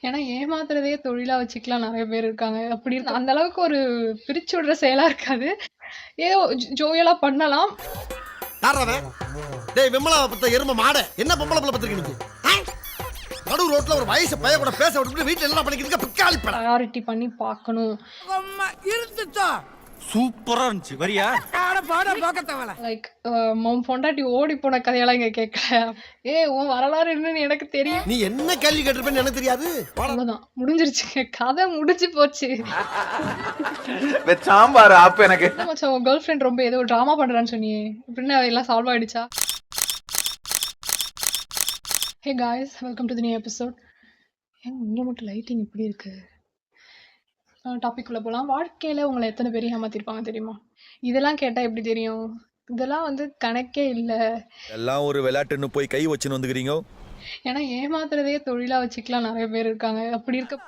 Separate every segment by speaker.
Speaker 1: ஏன்னா ஏமாத்துறதே தொழிலா வச்சுக்கலாம் நெறைய பேர் இருக்காங்க. அப்படி அந்த அளவுக்கு ஒரு பிரிச்சு விடுற செயலா இருக்காது. ஏதோ ஜோவியலா பண்ணலாம்.
Speaker 2: யாரவன்? டேய் விமலாவை பத்த எரும மாட. என்ன பொம்பளை புள்ள பத்திருக்க நீ? நடு ரோட்ல ஒரு வயசு பையன் கூட பேச விட்டுட்டு வீட்ல என்ன பண்ணிக்கிட்டு இருக்க? பிக்காளி பட.
Speaker 1: ப்ரையாரிட்டி பண்ணி பார்க்கணும்.
Speaker 3: அம்மா இருந்துச்சா
Speaker 4: சூப்பரா இருந்துச்சு வரியா?
Speaker 3: ஆட பாட பார்க்கத்தவள
Speaker 1: லைக் உன் பொண்டாட்டி ஓடி போன கதையெல்லாம் இங்க கேட்கல. உன் வரலாறு என்னன்னு எனக்கு தெரியும்.
Speaker 2: நீ என்ன கேள்வி கேட்டிருப்பேன்னு எனக்கு தெரியாது.
Speaker 1: அவ்வளவுதான் முடிஞ்சிருச்சுங்க. கதை முடிஞ்சு போச்சு.
Speaker 4: சாம்பார் ஆப் எனக்கு.
Speaker 1: என்ன மச்சான் உன் கேர்ள் ஃப்ரெண்ட் ரொம்ப ஏதோ ட்ராமா பண்றான்னு சொன்னியே. இப்படின்னு எல்லாம் சால்வ் ஆயிடுச்சா? Hey guys, welcome to the new episode. ஏன் இங்க மட்டும் லைட்டிங் இப்படி இருக்கு? டாபிக் உள்ள போகலாம். வாழ்க்கையில உங்களை எத்தனை பேர் ஏமாத்திருப்பாங்க தெரியுமா? இதெல்லாம் கேட்டா எப்படி தெரியும்? இதெல்லாம் வந்து கணக்கே இல்லை.
Speaker 5: எல்லாம் ஒரு விளையாட்டுன்னு போய் கை வச்சுன்னு வந்துக்கிறீங்க.
Speaker 1: ஏன்னா ஏமாத்துறதே தொழிலா வச்சுக்கலாம் நிறைய பேர் இருக்காங்க. அப்படி இருக்க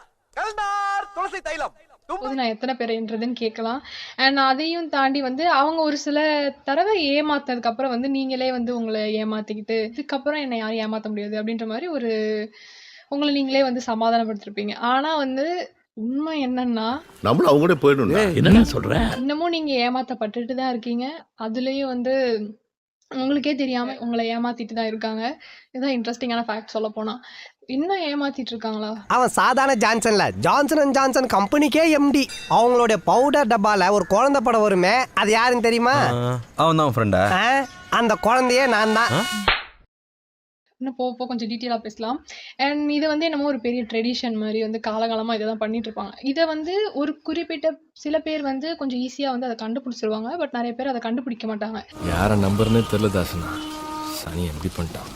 Speaker 4: துளசி தைலம்
Speaker 1: போது நான் எத்தனை பேருன்றதுன்னு கேட்கலாம். அண்ட் அதையும் தாண்டி வந்து அவங்க ஒரு சில தடவை ஏமாத்ததுக்கு அப்புறம் வந்து நீங்களே வந்து உங்களை ஏமாத்திக்கிட்டு இதுக்கப்புறம் என்னை யாரும் ஏமாத்த முடியாது அப்படின்ற மாதிரி ஒரு உங்களை நீங்களே வந்து சமாதானப்படுத்திருப்பீங்க. ஆனா வந்து உண்மை என்னன்னா
Speaker 2: நம்மள அவங்க கூட போயிடணும்.
Speaker 6: என்ன சொல்ற?
Speaker 1: இன்னமும் நீங்க ஏமாத்தப்பட்டுட்டு தான் இருக்கீங்க. அதுலயும் வந்து உங்களுக்கே தெரியாம உங்களை ஏமாத்திட்டு தான் இருக்காங்க. இதுதான் இன்ட்ரெஸ்டிங்கான ஃபேக்ட். சொல்ல போனா இன்னும் ஏமாத்திட்டு இருக்காங்களா?
Speaker 7: அவன் சாதாரண ஜான்சன்ல ஜான்சன் அண்ட் ஜான்சன் கம்பெனிக்கே எம்டி. அவங்களுடைய பவுடர் டப்பால ஒரு குழந்தை படம் வருமே, அது யாருன்னு தெரியுமா?
Speaker 4: அவன் தான் ஃப்ரெண்டா?
Speaker 7: அந்த குழந்தையே நான் தான்.
Speaker 1: இன்னும் போக கொஞ்சம் டீட்டெயிலாக பேசலாம். அண்ட் இது வந்து என்னமோ ஒரு பெரிய ட்ரெடிஷன் மாதிரி வந்து காலகாலமாக இதை தான் பண்ணிட்டு இருப்பாங்க. இதை வந்து ஒரு குறிப்பிட்ட சில பேர் வந்து கொஞ்சம் ஈஸியாக வந்து அதை கண்டுபிடிச்சிருவாங்க. பட் நிறைய பேர் அதை கண்டுபிடிக்க மாட்டாங்க.
Speaker 6: யார நம்பர்னே தெரியல தாசனா. சனி எப்படி பண்ணிட்டான்?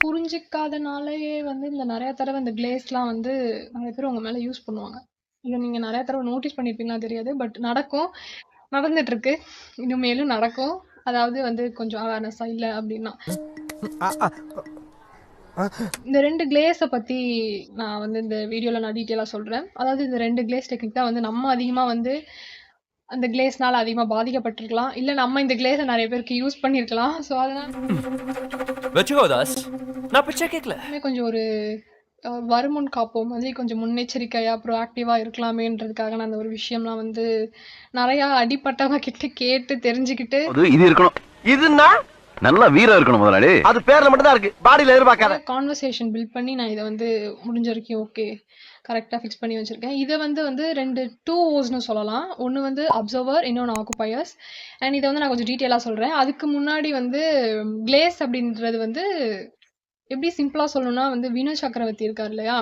Speaker 1: புரிஞ்சிக்காதனாலேயே வந்து இந்த நிறைய தடவை இந்த கிளேஸ்லாம் வந்து நிறைய பேர் உங்க மேலே யூஸ் பண்ணுவாங்க. இதை நீங்கள் நிறைய தடவை நோட்டீஸ் பண்ணியிருப்பீங்களா தெரியாது. பட் நடந்துட்டு இருக்கு, இன்னும் மேலும் நடக்கும். அதாவது வந்து கொஞ்சம் அவேர்னஸாக இல்லை அப்படின்னா இந்த 2 கிளேஸை பற்றி நான் வந்து இந்த வீடியோவில் நான் டீட்டெயிலாக சொல்கிறேன். அதாவது இந்த 2 கிளேஸ் டெக்னிக் தான் வந்து நம்ம அதிகமாக வந்து அந்த கிளேஸ்னால் அதிகமாக பாதிக்கப்பட்டிருக்கலாம். இல்லை நம்ம இந்த கிளேஸை நிறைய பேருக்கு யூஸ் பண்ணியிருக்கலாம். ஸோ அதனால் கொஞ்சம் ஒரு வருமுன் காப்போம் மாதிரி கொஞ்சம் முன்னெச்சரிக்கையாக ப்ரோஆக்டிவாக இருக்கலாமேன்றதுக்காக நான் அந்த ஒரு விஷயம்லாம் வந்து நிறையா அடிப்பட்டவங்க கிட்ட கேட்டு தெரிஞ்சுக்கிட்டு
Speaker 8: இது இருக்கணும். இதுன்னா நல்லா வீரம் இருக்கணும் முதலாளி. அது பேர்ல மட்டும் தான் இருக்கு, பாடியில எதிர்பார்க்காத.
Speaker 1: கான்வர்சேஷன் பில்ட் பண்ணி நான் இதை வந்து முடிஞ்ச வரைக்கும் ஓகே கரெக்டாக ஃபிக்ஸ் பண்ணி வச்சுருக்கேன். இதை வந்து 2 ஓஸ்னு சொல்லலாம். ஒன்று வந்து அப்சர்வர், இன்னொன்று ஆக்குபயர்ஸ். அண்ட் இதை வந்து நான் கொஞ்சம் டீட்டெயிலாக சொல்கிறேன். அதுக்கு முன்னாடி வந்து கிளேஸ் அப்படின்றது வந்து எப்படி சிம்பிளாக சொல்லணும்னா வந்து வினு சக்கரவர்த்தி இருக்கார் இல்லையா,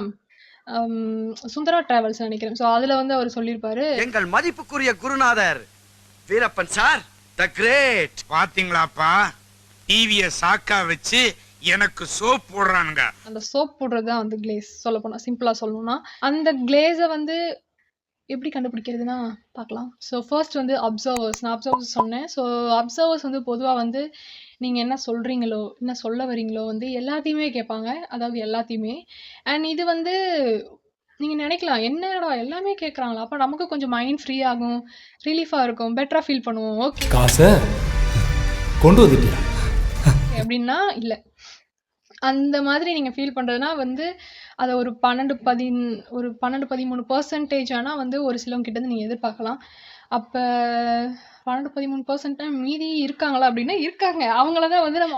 Speaker 1: சுந்தரா டிராவல்ஸ் நினைக்கிறேன். ஸோ அதில் வந்து அவர் சொல்லியிருப்பாரு,
Speaker 3: எங்கள் மதிப்புக்குரிய குருநாதர் வீரப்பன் சார் த கிரேட். பாத்தீங்களாப்பா, டிவியை சாக்கா வச்சு எனக்கு சோப் போடுறானுங்க. அந்த
Speaker 1: சோப் போடுறது தான் வந்து கிளேஸ். சொல்ல போனால் சிம்பிளாக சொல்லணும்னா அந்த கிளேஸை வந்து எப்படி கண்டுபிடிக்கிறதுனா பார்க்கலாம். ஸோ ஃபர்ஸ்ட் வந்து அப்சர்வர்ஸ். நான் அப்சர்வர்ஸ் சொன்னேன். ஸோ அப்சர்வர்ஸ் வந்து பொதுவாக வந்து நீங்கள் என்ன சொல்கிறீங்களோ என்ன சொல்ல வரீங்களோ வந்து எல்லாத்தையுமே கேட்பாங்க. அதாவது எல்லாத்தையுமே. அண்ட் இது வந்து நீங்கள் நினைக்கலாம், என்னடா எல்லாமே கேட்குறாங்களா, அப்போ நமக்கு கொஞ்சம் மைண்ட் ஃப்ரீ ஆகும், ரிலீஃபாக இருக்கும், பெட்டராக ஃபீல் பண்ணுவோம். ஓகே
Speaker 6: காசை கொண்டு வந்துட்டியா
Speaker 1: அப்படின்னா இல்லை, அந்த மாதிரி நீங்கள் ஃபீல் பண்ணுறதுனா வந்து அதை ஒரு 12-13% ஆனால் வந்து ஒரு சிலவங்க கிட்ட நீங்கள் எதிர்பார்க்கலாம். அப்போ 12-13% மீதி இருக்காங்களா அப்படின்னா இருக்காங்க. அவங்கள தான் வந்து நம்ம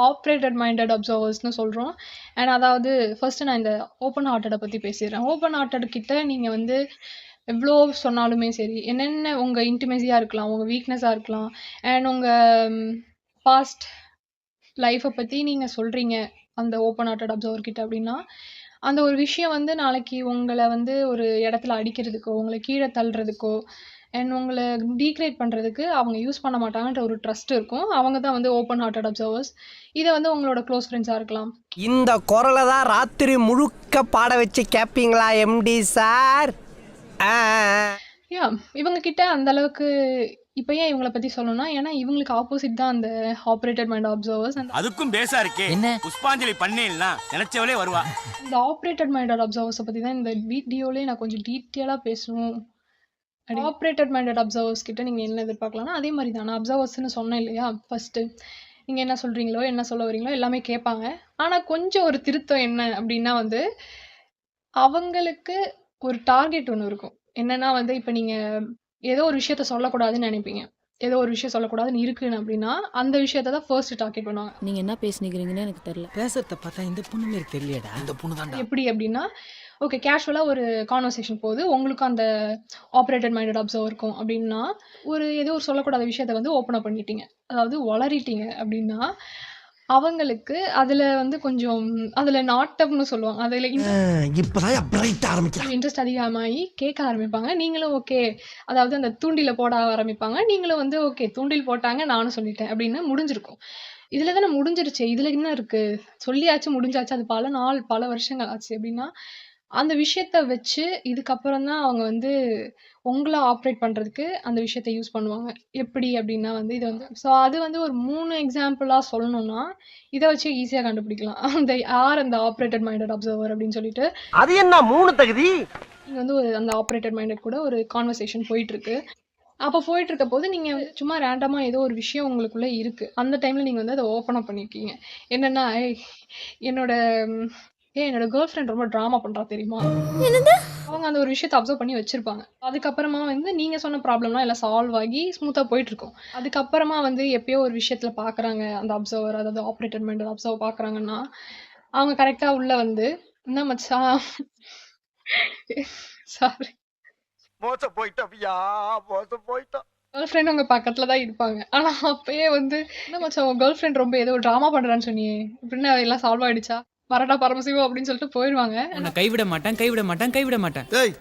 Speaker 1: ஆப்ரேட்டட் மைண்டட் அப்சர்வர்ஸ்னு சொல்கிறோம். அண்ட் அதாவது ஃபர்ஸ்ட்டு நான் இந்த ஓப்பன் ஹார்ட்டடை பற்றி பேசிடுறேன். ஓப்பன் ஹார்ட்டட் கிட்ட நீங்கள் வந்து எவ்வளோ சொன்னாலுமே சரி, என்னென்ன உங்கள் இன்டிமேசியாக இருக்கலாம், உங்கள் வீக்னஸாக இருக்கலாம், அண்ட் உங்கள் பாஸ்ட் லைஃப்பை பற்றி நீங்கள் சொல்கிறீங்க அந்த ஓப்பன் ஹார்ட்டட் அப்சர்வர் கிட்ட அப்படின்னா அந்த ஒரு விஷயம் வந்து நாளைக்கு உங்களை வந்து ஒரு இடத்துல அடிக்கிறதுக்கோ, உங்களை கீழே தள்ளுறதுக்கோ, அண்ட் உங்களை டீக்ரேட் பண்ணுறதுக்கு அவங்க யூஸ் பண்ண மாட்டாங்கன்ற ஒரு ட்ரஸ்ட் இருக்கும். அவங்க தான் வந்து ஓப்பன் ஹார்ட்டட் அப்சர்வர்ஸ். இதை வந்து உங்களோட க்ளோஸ் ஃப்ரெண்ட்ஸாக இருக்கலாம்.
Speaker 7: இந்த குரலை தான் ராத்திரி முழுக்க பாட வச்சு கேட்பீங்களா எம்டி சார்?
Speaker 1: இவங்க கிட்ட அந்த அளவுக்கு இப்போ ஏன் இவங்களை பற்றி சொல்லணும்னா, ஏன்னா இவங்களுக்கு ஆப்போசிட் தான் அந்த ஆப்ரேட்டட் மைண்ட் அப்சர்வர்ஸ்.
Speaker 3: அதுக்கும் பேசா இருக்கே, என்ன புஷ்பாஞ்சலி பண்ணேன்னா நினைச்சவளே வருவா.
Speaker 1: இந்த ஆப்ரேட்டட் மைண்டட் அப்சர்வர்ஸை பற்றி தான் இந்த வீடியோலேயே நான் கொஞ்சம் டீட்டெயிலாக பேசணும். ஆப்ரேட்டட் மைண்டட் அப்சர்வர்ஸ் கிட்ட நீங்கள் என்ன எதிர்பார்க்கலாம்னா அதே மாதிரி தான் நான் அப்சர்வர்ஸ்னு சொன்னேன் இல்லையா. ஃபர்ஸ்ட்டு நீங்கள் என்ன சொல்கிறீங்களோ என்ன சொல்ல வரீங்களோ எல்லாமே கேட்பாங்க. ஆனால் கொஞ்சம் ஒரு திருத்தம் என்ன அப்படின்னா வந்து அவங்களுக்கு ஒரு டார்கெட் ஒண்ணு இருக்கும். என்னன்னா வந்து இப்ப நீங்க ஏதோ ஒரு விஷயத்த சொல்லக்கூடாதுன்னு நினைப்பீங்க. ஏதோ ஒரு விஷயம் சொல்லக்கூடாதுன்னு இருக்குன்னு அப்படின்னா, அந்த விஷயத்த தான் ஃபர்ஸ்ட் டார்கெட் பண்ணுவாங்க.
Speaker 9: நீங்க என்ன பேசுனீங்கன்னு எனக்கு தெரியல.
Speaker 4: பேசுறத பார்த்தா இந்த பொண்ணு மாரி தெரியலடா. இந்த பொண்ணு தான்டா.
Speaker 1: எப்படி அப்படின்னா, ஓகே கேஷுவலா ஒரு கான்வர்சேஷன் போகுது. உங்களுக்கும் அந்த ஆப்பரேட்டட் மைண்டட் அப்சர்வர் இருக்கும் அப்படின்னா, ஏதோ ஒரு சொல்லக்கூடாத விஷயத்த வந்து ஓப்பன் அப் பண்ணிட்டீங்க. அதாவது உளறிட்டீங்க அப்படின்னா, அவங்களுக்கு அதுல வந்து கொஞ்சம் அதுல நாட்டம்னு சொல்லுவாங்க. அதுல
Speaker 2: இப்பதான் பிரைட் ஆரம்பிக்கிறான்.
Speaker 1: இன்ட்ரெஸ்ட் அதிகமாகி கேட்க ஆரம்பிப்பாங்க. நீங்களும் ஓகே, அதாவது அந்த தூண்டில போட ஆரம்பிப்பாங்க. நீங்களும் வந்து ஓகே தூண்டில் போட்டாங்க, நானும் சொல்லிட்டேன் அப்படின்னு முடிஞ்சிருக்கும். இதுல தானே முடிஞ்சிருச்சு. இதுல என்ன இருக்கு? சொல்லியாச்சு முடிஞ்சாச்சு. அது பல நாள், பல வருஷங்கள் ஆச்சு அப்படின்னா, அந்த விஷயத்த வச்சு இதுக்கப்புறம் தான் அவங்க வந்து உங்கள ஆப்பரேட் பண்றதுக்கு அந்த விஷயத்த யூஸ் பண்ணுவாங்க. எப்படி அப்படின்னா வந்து இது வந்து அது வந்து ஒரு 3 எக்ஸாம்பிளா சொல்லணும்னா, இத வச்சு ஈஸியா கண்டுபிடிக்கலாம். அந்த ஆப்பரேட்டட் மைண்டட் அப்சர்வர் அப்படின்னு சொல்லிட்டு.
Speaker 8: அது என்ன 3 தகுதி?
Speaker 1: நீங்க வந்து அந்த ஆப்பரேட்டட் மைண்டட் கூட ஒரு கான்வர்சேஷன் போயிட்டு இருக்கு. அப்ப போயிட்டு இருக்கப்போது நீங்க சும்மா ரேண்டமா ஏதோ ஒரு விஷயம் உங்களுக்குள்ள இருக்கு. அந்த டைம்ல நீங்க வந்து அத ஓப்பன் அப் பண்ணிருக்கீங்க. என்னன்னா, என்னோட என்னோட கேர்ள் ஃப்ரெண்ட் ரொம்ப டிராமா பண்றா தெரியுமா? அவங்க அந்த ஒரு விஷயத்த அப்சர்வ் பண்ணி வச்சிருப்பாங்க. அதுக்கப்புறமா வந்து நீங்க சொன்ன ப்ராப்ளம்லாம் எல்லாம் சால்வ் ஆகி ஸ்மூத்தா போயிட்டு இருக்கும். அதுக்கப்புறமா வந்து எப்பயோ ஒரு விஷயத்துல பாக்குறாங்க அந்த அப்சர்வர், அதாவது ஆப்பரேட்டட் மைண்டட் அப்சர்வர் பாக்குறாங்கன்னா, அவங்க கரெக்டா உள்ள வந்து என்ன மச்சான் சாரி
Speaker 8: மோச போய்ட்டவியா மோச போய்ட்டோம்.
Speaker 1: கேர்ள் ஃப்ரெண்ட் உங்க பக்கத்துல தான் இருப்பாங்க. ஆனா அப்பயே வந்து என்ன மச்சான் உங்க கேர்ள் ஃப்ரெண்ட் ரொம்ப ஏதோ டிராமா பண்றான்னு சொன்னியே, இப்படின்னு எல்லாம் சால்வ் ஆயிடுச்சா? வரடா பரமசிவம் அப்படின்னு சொல்லிட்டு போயிடுவாங்க.
Speaker 4: உன்னை கைவிட மாட்டேன் கைவிட மாட்டேன் கைவிட மாட்டேன்.
Speaker 2: டேய்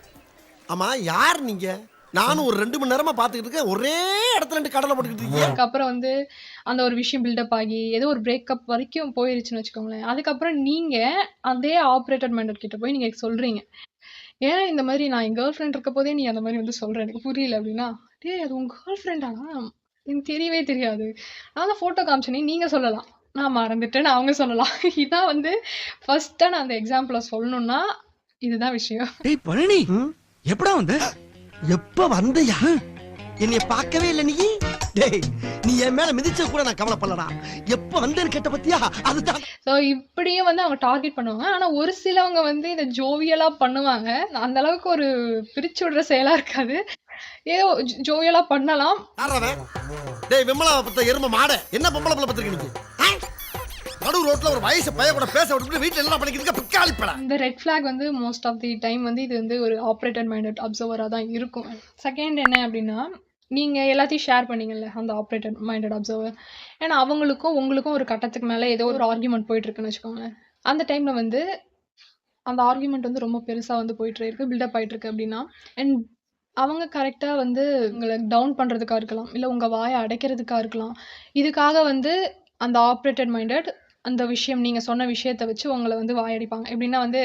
Speaker 2: ஆமா யார் நீங்க? நானும் ஒரு 2 மணி நேரமா பாத்துக்கிட்டு இருக்கேன். ஒரே இடத்துல 2 கடலை போட்டுக்கிட்டு இருக்கீங்க.
Speaker 1: அதுக்கப்புறம் வந்து அந்த ஒரு விஷயம் பில்டப் ஆகி ஏதோ ஒரு பிரேக்கப் வரைக்கும் போயிருச்சுன்னு வச்சுக்கோங்களேன். அதுக்கப்புறம் நீங்க அதே ஆப்பரேட்டட் மைண்டட் கிட்ட போய் நீங்க சொல்றீங்க. ஏன் இந்த மாதிரி நான் என் கேர்ள் ஃப்ரெண்ட் இருக்க போதே நீ அந்த மாதிரி வந்து சொல்ற எனக்கு புரியல அப்படின்னா, டேய் அது உங்க கேர்ள் ஃப்ரெண்டா? எனக்கு தெரியவே தெரியாது. நான் தான் ஃபோட்டோ காமிச்சேனே நீங்க சொல்லலாம். நான் மறந்துட்டேன்னு அவங்க சொல்லலாம். இதான் வந்து ஃபர்ஸ்ட்டா நான் அந்த எக்ஸாம்பிள சொல்லணும்னா, இதுதான் விஷயம்.
Speaker 4: டேய் பழனி எப்படா வந்த?
Speaker 2: எப்ப வந்தயா? என்னைய பார்க்கவே இல்ல நீ? டேய் நீ என் மேல மிதிச்ச கூட நான் கவலைப்படலடா. எப்ப வந்தேன்னு கேட்ட பத்தியா? அதுதான்.
Speaker 1: ஸோ இப்படியும் வந்து அவங்க டார்கெட் பண்ணுவாங்க. ஆனா ஒரு சிலவங்க வந்து இத ஜோவியலா பண்ணுவாங்க. அந்த அளவுக்கு ஒரு பிரிச்சு விடுற செயலா இருக்காது. ஏதோ ஜோவியலா பண்ணலாம்.
Speaker 2: யாரவன்? டேய் விமலா பத்த எரும மாடே. என்ன பொம்பளை புள்ள பத்திருக்க நீ? நடு ரோட்ல ஒரு வயசு பைய கூட பேச விட்டுட்டு வீட்ல என்ன பண்ணிக்கிட்டு பிக்காளி பட.
Speaker 1: இந்த ரெட் ஃபிளாக் வந்து மோஸ்ட் ஆஃப் தி டைம் வந்து இது வந்து ஒரு ஆப்பரேட்டட் மைண்டட் அப்சர்வரா தான் இருக்கும். செகண்ட் என்ன அப்படின்னா, நீங்க எல்லாத்தையும் ஷேர் பண்ணீங்கல்ல அந்த ஆப்பரேட்டட் மைண்டட் அப்சர்வர். ஏன்னா அவங்களுக்கும் உங்களுக்கும் ஒரு கட்டத்துக்கு மேல ஏதோ ஒரு ஆர்கியூமெண்ட் போயிட்டு இருக்குன்னு வச்சுக்கோங்களேன். அந்த டைம்ல வந்து அந்த ஆர்கியூமெண்ட் வந்து ரொம்ப பெருசா வந்து போயிட்டு இருக்கு, பில்டப் ஆயிட்டு இருக்கு அப்படின்னா, அண்ட் அவங்க கரெக்டா வந்து உங்களை டவுன் பண்றதுக்கா இருக்கலாம், இல்ல உங்க வாயை அடைக்கிறதுக்கா இருக்கலாம். இதுக்காக வந்து அந்த ஆப்பரேட்டட் மைண்டட் அந்த விஷயம் நீங்க சொன்ன விஷயத்த வச்சு உங்களை வந்து வாயடிப்பாங்க. எப்படின்னா வந்து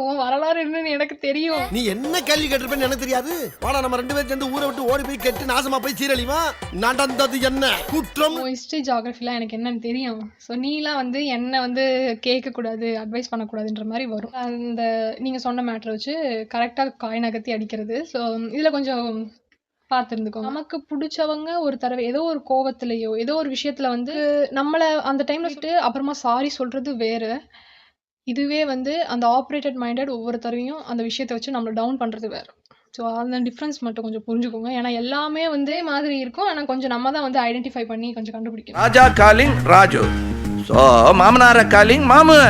Speaker 1: உன் வரலாறு என்னன்னு எனக்கு தெரியும்.
Speaker 2: நீ என்ன கேள்வி கேட்டிருப்பேன்னு எனக்கு தெரியாது. வாடா நம்ம 2 பேரும் சேர்ந்து ஊரை விட்டு ஓடி போய் கெட்டு நாசமா போய் சீரழிவா. நடந்தது என்ன குற்றம்?
Speaker 1: ஹிஸ்டரி ஜியோகிராஃபிலாம் எனக்கு என்னன்னு தெரியும். ஸோ நீலாம் வந்து என்ன வந்து கேட்கக்கூடாது, அட்வைஸ் பண்ணக்கூடாதுன்ற மாதிரி வரும். அந்த நீங்க சொன்ன மேட்டரை வச்சு கரெக்டா காய் நகர்த்தி அடிக்கிறது. ஸோ இதுல கொஞ்சம் பார்த்துருந்துக்கோங்க. நமக்கு பிடிச்சவங்க ஒரு தடவை ஏதோ ஒரு கோவத்திலேயோ ஏதோ ஒரு விஷயத்துல வந்து நம்மள அந்த டைம்ல சொல்லிட்டு அப்புறமா சாரி சொல்றது வேற. இதுவே வந்து அந்த ஆப்பரேட்டட் மைண்டட் ஒவ்வொரு தடவையும் அந்த விஷயத்தை வச்சு நம்மள டவுன் பண்றது வேற. ஸோ அந்த டிஃப்ரென்ஸ் மட்டும் கொஞ்சம் புரிஞ்சுக்கோங்க. ஏன்னா எல்லாமே வந்து மாதிரி இருக்கும். ஆனா கொஞ்சம் நம்ம தான் வந்து ஐடென்டிஃபை பண்ணி கொஞ்சம் கண்டுபிடிக்கணும்.
Speaker 3: ராஜா காலிங் ராஜு, சோ மாமனார காலிங் மாமு.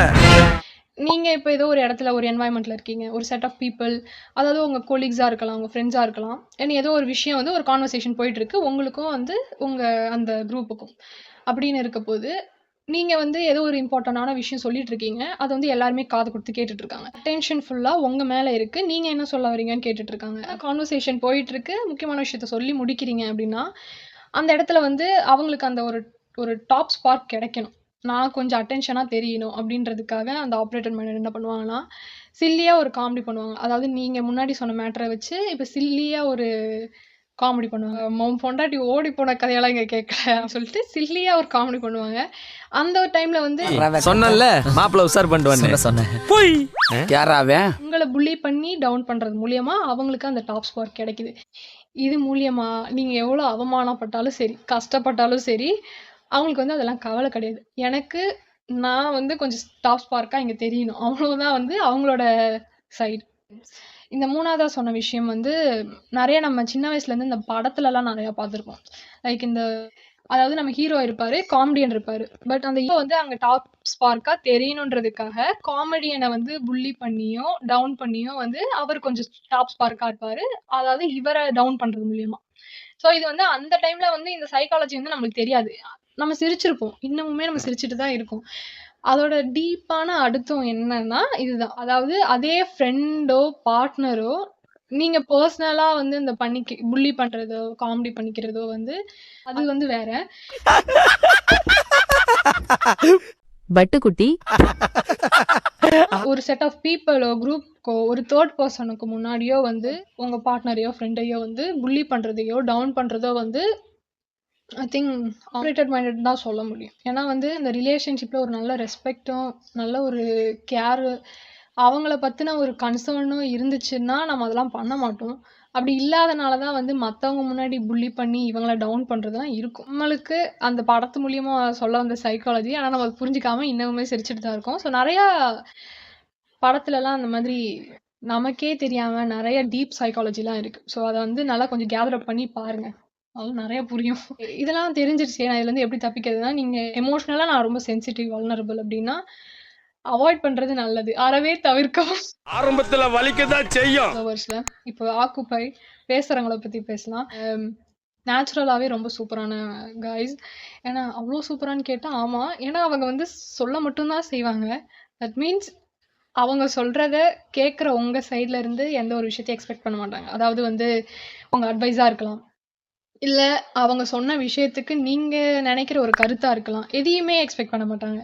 Speaker 1: நீங்க இப்ப ஏதோ ஒரு இடத்துல ஒரு என்வாயன்மெண்ட்ல இருக்கீங்க. ஒரு செட் ஆஃப் பீப்பிள், அதாவது உங்க கொலீக்ஸா இருக்கலாம், உங்க ஃப்ரெண்ட்ஸா இருக்கலாம். ஏதோ ஒரு விஷயம் வந்து ஒரு கான்வர்சேஷன் போயிட்டு இருக்கு. உங்களுக்கும் வந்து உங்க அந்த குரூப்புக்கும் அப்படின்னு இருக்க போது நீங்க வந்து ஏதோ ஒரு இம்பார்ட்டன்டான விஷயம் சொல்லிட்டு இருக்கீங்க. அது வந்து எல்லாருமே காது கொடுத்து கேட்டுட்டு இருக்காங்க. அட்டென்ஷன் ஃபுல்லா உங்க மேல இருக்கு. நீங்க என்ன சொல்ல வரீங்கன்னு கேட்டுட்டு இருக்காங்க. கான்வர்சேஷன் போயிட்டு இருக்கு. முக்கியமான விஷயத்த சொல்லி முடிக்கிறீங்க அப்படின்னா, அந்த இடத்துல வந்து அவங்களுக்கு அந்த ஒரு டாப் ஸ்பார்க் கிடைக்கணும். நான் கொஞ்சம் அட்டென்ஷனா தெரியணும் அப்படின்றதுக்காக அந்த ஆப்பரேட்டட் மைண்டட் என்ன பண்ணுவாங்கன்னா, சில்லியா ஒரு காமெடி பண்ணுவாங்க. அதாவது நீங்க முன்னாடி சொன்ன மேட்டரை வச்சு இப்ப சில்லியா ஒரு காமெடி பண்ணுவாங்க. உன் பொண்டாட்டி ஓடி போன கதையெல்லாம் இங்க கேட்கல சொல்லிட்டு சில்லியா ஒரு காமெடி பண்ணுவாங்க. அந்த ஒரு டைம்ல வந்து
Speaker 6: சொன்னல மாப்பிள்ள உசார் பண்ணிட்டு சொன்னேன். போய் யாராவே
Speaker 1: உங்களை புள்ளி பண்ணி டவுன் பண்றது மூலியமா அவங்களுக்கு அந்த டாப் ஸ்பார்க் கிடைக்குது. இது மூலியமா நீங்க எவ்வளவு அவமானப்பட்டாலும் சரி, கஷ்டப்பட்டாலும் சரி, அவங்களுக்கு வந்து அதெல்லாம் கவலை கிடையாது. எனக்கு நான் வந்து கொஞ்சம் டாப் ஸ்பார்க்கா இங்க தெரியணும். அவ்வளவுதான் வந்து அவங்களோட சைடு. இந்த 3வதா சொன்ன விஷயம் வந்து நெறைய நம்ம சின்ன வயசுலேருந்து இந்த படத்துலலாம் நெறையா பார்த்துருப்போம். லைக் இந்த அதாவது நம்ம ஹீரோ இருப்பாரு, காமெடியன் இருப்பாரு. பட் அந்த ஹீரோ வந்து அங்க டாப் ஸ்பார்க்கா தெரியணுன்றதுக்காக காமெடியன வந்து புல்லி பண்ணியோ, டவுன் பண்ணியோ வந்து அவர் கொஞ்சம் டாப் ஸ்பார்க்கா இருப்பாரு. அதாவது இவர டவுன் பண்றது மூலியமா. ஸோ இது வந்து அந்த டைம்ல வந்து இந்த சைக்காலஜி வந்து நம்மளுக்கு தெரியாது. நம்ம சிரிச்சிருப்போம். இன்னமுமே நம்ம சிரிச்சுட்டு தான் இருக்கோம். அதோட டீப்பான அர்த்தம் என்னன்னா இதுதான். அதாவது அதே ஃப்ரெண்டோ, பார்ட்னரோ நீங்க பெர்சனலா வந்து இந்த புல்லி பண்றதோ, காமெடி பண்ணிக்கிறதோ வந்து அது வந்து வேற.
Speaker 9: பட்டுக்குட்டி
Speaker 1: ஒரு செட் ஆஃப் பீப்பிளோ, குரூப்க்கோ, ஒரு தேர்ட் பெர்சனுக்கு முன்னாடியோ வந்து உங்க பார்ட்னரையோ, ஃப்ரெண்டையோ வந்து புல்லி பண்றதையோ, டவுன் பண்றதோ வந்து ஐ திங்க் ஆப்ரேட்டட் மைண்டட் தான் சொல்ல முடியும். ஏன்னா வந்து இந்த ரிலேஷன்ஷிப்ல ஒரு நல்ல ரெஸ்பெக்ட்டும், நல்ல ஒரு கேர், அவங்கள பத்தின ஒரு கன்சர்னும் இருந்துச்சுன்னா நம்ம அதெல்லாம் பண்ண மாட்டோம். அப்படி இல்லாதனால தான் வந்து மத்தவங்க முன்னாடி புல்லி பண்ணி இவங்கள டவுன் பண்றதெல்லாம் இருக்கும். நம்மளுக்கு அந்த படத்து மூலியமா சொல்ல வந்த சைக்காலஜி. ஆனா நம்ம அத புரிஞ்சுக்காம இன்னமுமே சிரிச்சுட்டு தான் இருக்கோம். ஸோ நெறையா படத்துலலாம் அந்த மாதிரி நமக்கே தெரியாம நெறைய டீப் சைக்காலஜிலாம் இருக்கு. ஸோ அத வந்து நல்லா கொஞ்சம் கேதர் அப் பண்ணி பாருங்க. அதெல்லாம் நெறைய புரியும். இதெல்லாம் தெரிஞ்சிருச்சு. நான் இதுலேருந்து எப்படி தப்பிக்கிறதுனா, நீங்க எமோஷனலா நான் ரொம்ப சென்சிட்டிவ், வல்னரபிள் அப்படின்னா அவாய்ட் பண்றது நல்லது. அறவே தவிர்க்கவும்.
Speaker 3: ஆரம்பத்துல வலிக்கதான் செய்யும்.
Speaker 1: லவர்ஸ்ல இப்போ ஆக்குபை பேசுறவங்கள பத்தி பேசலாம். நேச்சுரலாவே ரொம்ப சூப்பரான காய்ஸ். ஏன்னா அவ்வளோ சூப்பரான்னு கேட்டா ஆமா. ஏன்னா அவங்க வந்து சொல்ல மட்டும் தான் செய்வாங்க. தட் மீன்ஸ் அவங்க சொல்றத கேட்குற உங்க சைட்ல இருந்து எந்த ஒரு விஷயத்தையும் எக்ஸ்பெக்ட் பண்ண மாட்டாங்க. அதாவது வந்து உங்க அட்வைஸா இருக்கலாம். இல்ல அவங்க சொன்ன விஷயத்துக்கு நீங்க நினைக்கிற ஒரு கருத்தா இருக்கலாம். எதையுமே எக்ஸ்பெக்ட் பண்ண மாட்டாங்க.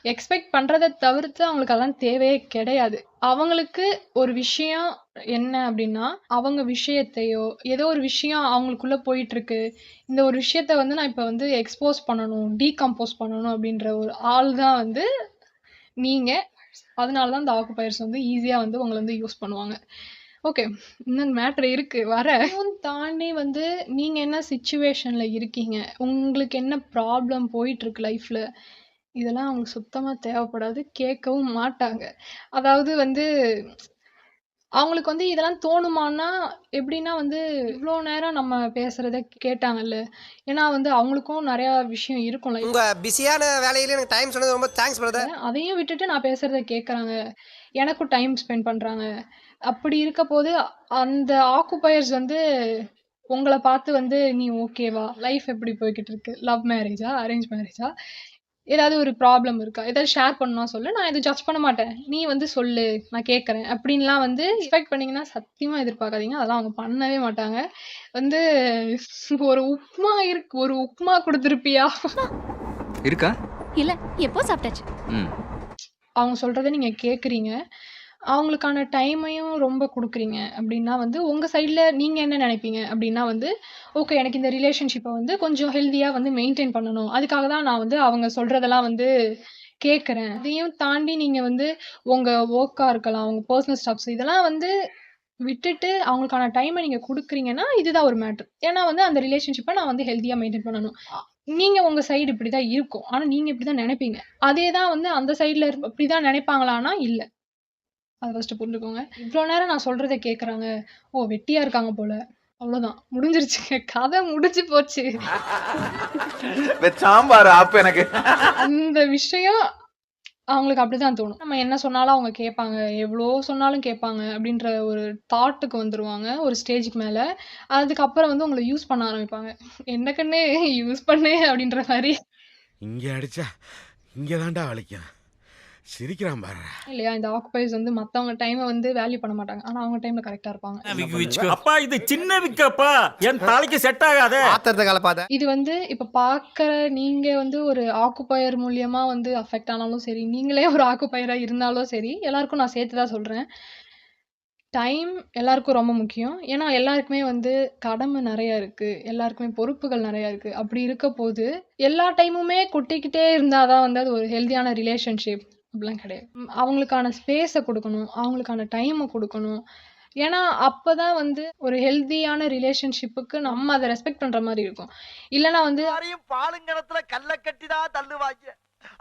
Speaker 1: எக்ஸ்பெக்ட் பண்றத தவிர்த்து அவங்களுக்கு அதெல்லாம் தேவையே கிடையாது. அவங்களுக்கு ஒரு விஷயம் என்ன அப்படின்னா, அவங்க விஷயத்தையோ, ஏதோ ஒரு விஷயம் அவங்களுக்குள்ள போயிட்டுருக்கு. இந்த ஒரு விஷயத்த வந்து நான் இப்ப வந்து எக்ஸ்போஸ் பண்ணணும், டீகம்போஸ் பண்ணணும் அப்படின்ற ஒரு ஆள் தான் வந்து நீங்க. அதனால தான் இந்த ஆக்குபையர்ஸ் வந்து ஈஸியா வந்து உங்கள வந்து யூஸ் பண்ணுவாங்க. ஓகே. இன்னும் மேட்டர் இருக்கு வரேன். இதையும் தாண்டி வந்து நீங்க என்ன சிச்சுவேஷன்ல இருக்கீங்க? உங்களுக்கு என்ன ப்ராப்ளம் போயிட்டுருக்கு லைஃப்ல? இதெல்லாம் அவங்களுக்கு சுத்தமா தேவைப்படாது. கேட்கவும் மாட்டாங்க. அதாவது வந்து அவங்களுக்கு வந்து இதெல்லாம் தோணுமான்னா, எப்படின்னா வந்து இவ்ளோ நேரம் நம்ம பேசுறத கேட்டாங்கல்ல. ஏன்னா வந்து அவங்களுக்கும் நெறையா விஷயம் இருக்கும்
Speaker 7: உங்க பிஸியான வேலையில எனக்கு டைம் சொன்னது ரொம்ப தேங்க்ஸ் பிரதர்.
Speaker 1: அதையும் விட்டுட்டு நான் பேசுறத கேட்குறாங்க. எனக்கும் டைம் ஸ்பெண்ட் பண்றாங்க. அப்படி இருக்கப்போது அந்த ஆக்குபையர்ஸ் வந்து உங்கள பார்த்து வந்து நீ ஓகேவா? லைஃப் எப்படி போய்க்கிட்டு இருக்கு? லவ் மேரேஜா? அரேஞ்ச் மேரேஜா? ஏதாவது ஒரு ப்ராப்ளம் இருக்கா? ஏதாவது ஷேர் பண்ணணும்னா சொல்லு. நான் எதுவும் ஜட்ஜ் பண்ண மாட்டேன். நீ வந்து சொல்லு. நான் கேட்கறேன். அப்படின்லாம் வந்து எக்ஸ்பெக்ட் பண்ணீங்கன்னா சத்தியமா எதிர்பார்க்காதீங்க. அதெல்லாம் அவங்க பண்ணவே மாட்டாங்க. வந்து ஒரு உப்புமா குடுத்திருப்பியா?
Speaker 4: இருக்கா?
Speaker 9: இல்ல எப்போ சாப்பிட்டாச்சு.
Speaker 1: அவங்க சொல்றத நீங்க கேட்குறீங்க. அவங்களுக்கான டைமையும் ரொம்ப குடுக்குறீங்க அப்படின்னா வந்து, உங்க சைட்ல நீங்க என்ன நினைப்பீங்க அப்படின்னா வந்து, ஓகே எனக்கு இந்த ரிலேஷன்ஷிப்ப வந்து கொஞ்சம் ஹெல்தியா வந்து மெயின்டெயின் பண்ணணும். அதுக்காக தான் நான் வந்து அவங்க சொல்றதெல்லாம் வந்து கேட்குறேன். அதையும் தாண்டி நீங்க வந்து உங்க வொர்க்கா இருக்கலாம், உங்க பெர்சனல் ஸ்டஃப்ஸ் இதெல்லாம் வந்து விட்டுட்டு அவங்களுக்கான டைம நீங்க குடுக்குறீங்கன்னா, இதுதான் ஒரு மேட்டர். ஏன்னா வந்து அந்த ரிலேஷன்ஷிப்ப நான் வந்து ஹெல்தியா மெயின்டெயின் பண்ணணும். நீங்க உங்க சைடு இப்படிதான் இருக்கும். ஆனா நீங்க இப்படிதான் நினைப்பீங்க. அதே தான் வந்து அந்த சைட்ல இப்படிதான் நினைப்பாங்களான்னா இல்ல. அத ஃபர்ஸ்ட்டு புரிஞ்சுக்கோங்க. இவ்ளோ நேரம் நான் சொல்றத கேட்குறாங்க. ஓ! வெட்டியா இருக்காங்க போல. அவ்வளோதான். முடிஞ்சிருச்சுங்க. கதை முடிஞ்சு போச்சு.
Speaker 8: சாம்பார் ஆப்பு எனக்கு.
Speaker 1: அந்த விஷயம் அவங்களுக்கு அப்படிதான் தோணும். நம்ம என்ன சொன்னாலும் அவங்க கேட்பாங்க. எவ்வளோ சொன்னாலும் கேட்பாங்க அப்படின்ற ஒரு தாட்டுக்கு வந்துருவாங்க. ஒரு ஸ்டேஜ்க்கு மேல. அதுக்கப்புறம் வந்து உங்கள யூஸ் பண்ண ஆரம்பிப்பாங்க. என்ன கண்ணு யூஸ் பண்ணு அப்படின்ற மாரி.
Speaker 3: இங்க அடிச்சா இங்க தாண்டா வலிக்கும். சிரிக்கிறான் பாரு.
Speaker 1: இல்லையா? இந்த ஆக்குபைஸ் வந்து மத்தவங்க டைம வந்து வேல்யூ பண்ண மாட்டாங்க. ஆனா அவங்க டைம்ல கரெக்ட்டா இருப்பாங்க.
Speaker 4: அப்பா இது சின்ன விக்கப்பா. என் தலைக்கு செட் ஆகாதே.
Speaker 7: ஆத்திரத்தை கலப்பாத.
Speaker 1: இது வந்து இப்ப பார்க்குற நீங்க வந்து ஒரு ஆக்குபையர் மூலியமா வந்து அஃபெக்ட் ஆனாலும் சரி, நீங்களே ஒரு ஆக்குபையரா இருந்தாலும் சரி, எல்லாருக்கும் நான் சேர்த்து தான் சொல்றேன். டைம் எல்லாருக்கும் ரொம்ப முக்கியம். ஏன்னா எல்லாருக்குமே வந்து கடமை நெறைய இருக்கு. எல்லாருக்குமே பொறுப்புகள் நெறைய இருக்கு. அப்படி இருக்கப்போது, எல்லா டைமுமே கொட்டிக்கிட்டே இருந்தா தான் வந்து அது ஒரு ஹெல்தியான ரிலேஷன்ஷிப் அப்படிலாம் கிடையாது. அவங்களுக்கான ஸ்பேஸ குடுக்கணும். அவங்களுக்கான டைம குடுக்கணும். ஏன்னா, அப்பதான் வந்து ஒரு ஹெல்தியான ரிலேஷன்ஷிப்புக்கு நம்ம அத ரெஸ்பெக்ட் பண்ற மாரி இருக்கும். இல்லன்னா வந்து
Speaker 8: பாலுங்கணத்துல கல்ல கட்டி தான் தள்ளுவாங்க.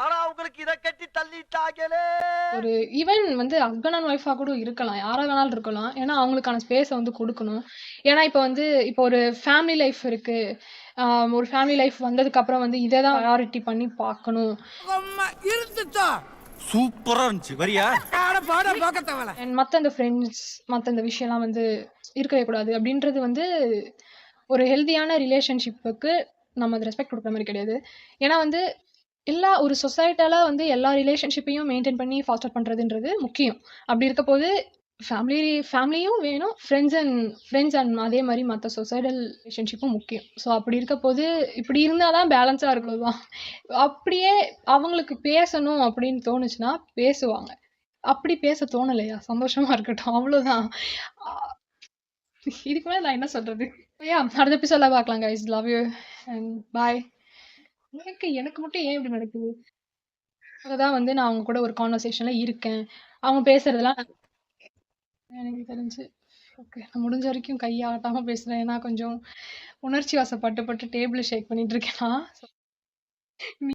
Speaker 8: ஆனா உங்களுக்கு இத கட்டி தள்ளிட்டாங்களே.
Speaker 1: ஒரு ஈவன் வந்து ஹஸ்பண்ட் அண்ட் ஒய்ஃபா கூட இருக்கலாம். யாரா வேணாலும் இருக்கலாம். ஏன்னா அவங்களுக்கான ஸ்பேஸ வந்து குடுக்கணும். ஏன்னா இப்போ ஒரு ஃபேமிலி லைஃப் இருக்கு. ஒரு ஃபேமிலி லைஃப் வந்ததுக்கு அப்புறம் வந்து இத தான் ப்ரையாரிட்டி பண்ணி பார்க்கணும்.
Speaker 4: சூப்பரா இருந்துச்சு வரியா?
Speaker 1: அண்ட் மத்த அந்த ஃப்ரெண்ட்ஸ் மத்த இந்த விஷயம்லாம் வந்து இருக்கவே கூடாது அப்படின்றது வந்து ஒரு ஹெல்தியான ரிலேஷன்ஷிப்புக்கு நம்ம அது ரெஸ்பெக்ட் குடுக்குற மாரி கிடையாது. ஏன்னா வந்து ஒரு சொசைட்டில வந்து எல்லா ரிலேஷன்ஷிப்பையும் மெயின்டெயின் பண்ணி ஃபாஸ்டர் பண்றதுன்றது முக்கியம். அப்படி இருக்கப்போது ஃபேமிலியும் வேணும். ஃப்ரெண்ட்ஸ் அண்ட் அதே மாரி மத்த சொசைட்டல் ரிலேஷன்ஷிப்பும் முக்கியம். ஸோ அப்படி இருக்கப்போது இப்படி இருந்தா தான் பேலன்ஸா இருக்கணும். அப்படியே அவங்களுக்கு பேசணும் அப்படின்னு தோணுச்சுன்னா பேசுவாங்க. அப்படி பேச தோணலையா? சந்தோஷமா இருக்கட்டும். அவ்வளோதான். அ இதுக்கு மேல நான் என்ன சொல்றது? அடுத்த எபிசோட்ல பார்க்கலாம் கைஸ். லவ் யூ அண்ட் பாய். எனக்கு மட்டும் ஏன் இப்படி நடக்குது? அதுதான் வந்து நான் அவங்க கூட ஒரு கான்வர்சேஷன்ல இருக்கேன். அவங்க பேசுறதெல்லாம் எனக்கு தெரிஞ்சு ஓகே. நான் முடிஞ்ச வரைக்கும் கைய ஆட்டாம பேசுறேன். ஏன்னா கொஞ்சம் உணர்ச்சி வசப்பட்டு டேபிள் ஷேக் பண்ணிட்டு இருக்கேன் நான்.